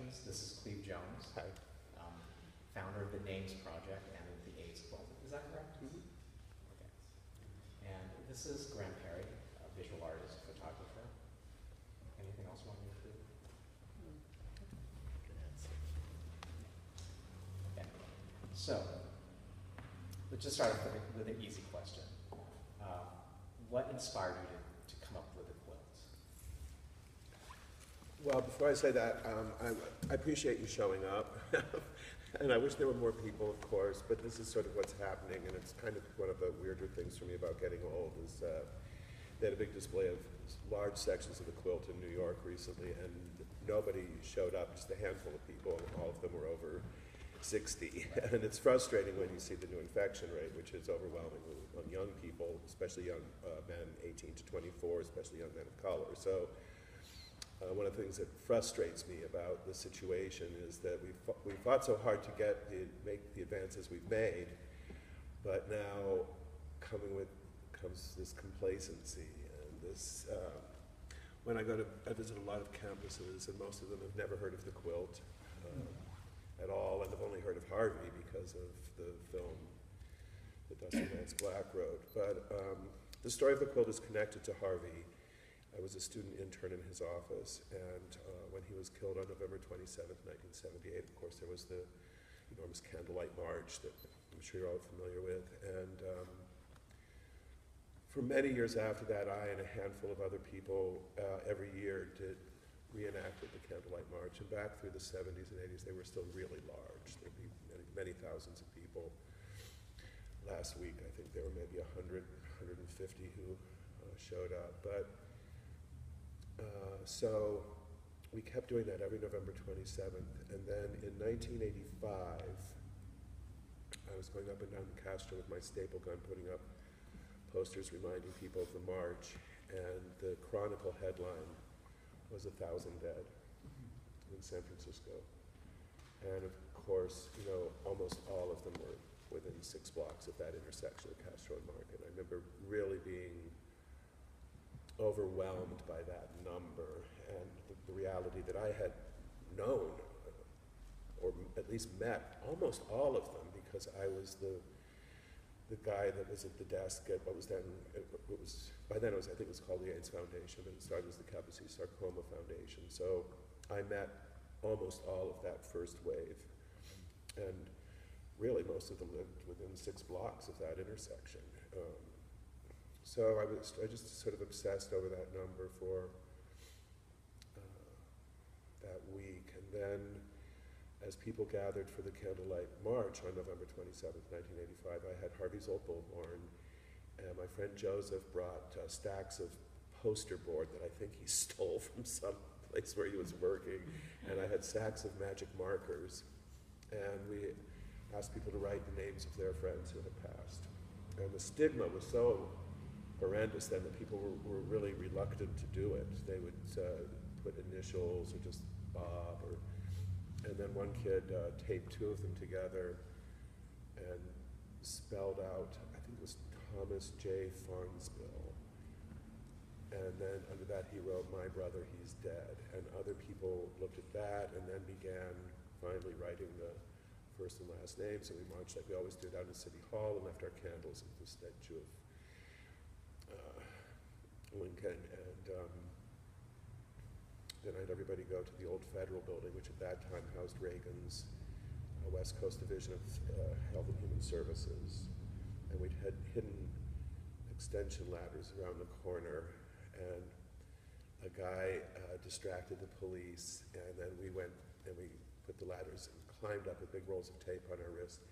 introductions. This is Cleve Jones, Hi. Founder of the Names Project and of the AIDS Quilt. Is that correct? Mm-hmm. Okay. And this is Grahame Perry, a visual artist, photographer. Anything else you want me to do? Okay. So, let's just start off with an easy question. What inspired you to come up with a quilt? Well, before I say that, I appreciate you showing up. And I wish there were more people, of course, but this is sort of what's happening, and it's kind of one of the weirder things for me about getting old is they had a big display of large sections of the quilt in New York recently, and nobody showed up, just a handful of people, and all of them were over 60. And it's frustrating when you see the new infection rate, which is overwhelming on young people, especially young men 18 to 24, especially young men of color. So one of the things that frustrates me about the situation is that we fought so hard to make the advances we've made, but now comes this complacency and this. When I visit a lot of campuses, and most of them have never heard of the quilt at all, and have only heard of Harvey because of the film that Dustin Lance Black wrote. But the story of the quilt is connected to Harvey. I was a student intern in his office, and when he was killed on November 27th, 1978, of course, there was the enormous candlelight march that I'm sure you're all familiar with. And for many years after that, I and a handful of other people every year reenacted the candlelight march. And back through the 70s and 80s, they were still really large. There'd be many thousands of people. Last week, I think there were maybe 100, 150 who showed up. But so we kept doing that every November 27th. And then in 1985, I was going up and down Castro with my staple gun, putting up posters reminding people of the march. And the Chronicle headline was 1,000 dead in San Francisco. And of course, almost all of them were within 6 blocks of that intersection of Castro and Market. I remember really being overwhelmed by that number and the reality that I had known, or at least met, almost all of them, because I was the guy that was at the desk at what was then, by then I think it was called the AIDS Foundation, but it started as the Kaposi Sarcoma Foundation. So I met almost all of that first wave. And really most of them lived within 6 blocks of that intersection. So I just sort of obsessed over that number for that week. And then as people gathered for the Candlelight March on November 27th, 1985, I had Harvey's old bullhorn, and my friend Joseph brought stacks of poster board that I think he stole from some place where he was working, and I had sacks of magic markers, and we asked people to write the names of their friends who had passed. And the stigma was so horrendous then that people were really reluctant to do it. They would put initials or just Bob, and then one kid taped 2 of them together and spelled out, I think it was Thomas J. Farnsbill. And then under that he wrote, "My brother, he's dead." And other people looked at that and then began finally writing the first and last names. And we marched like we always do down to City Hall and left our candles at the statue of Lincoln. And then I had everybody go to the old Federal Building, which at that time housed Reagan's West Coast Division of Health and Human Services. And we'd had hidden extension ladders around the corner, and a guy distracted the police, and then we went and we put the ladders and climbed up with big rolls of tape on our wrists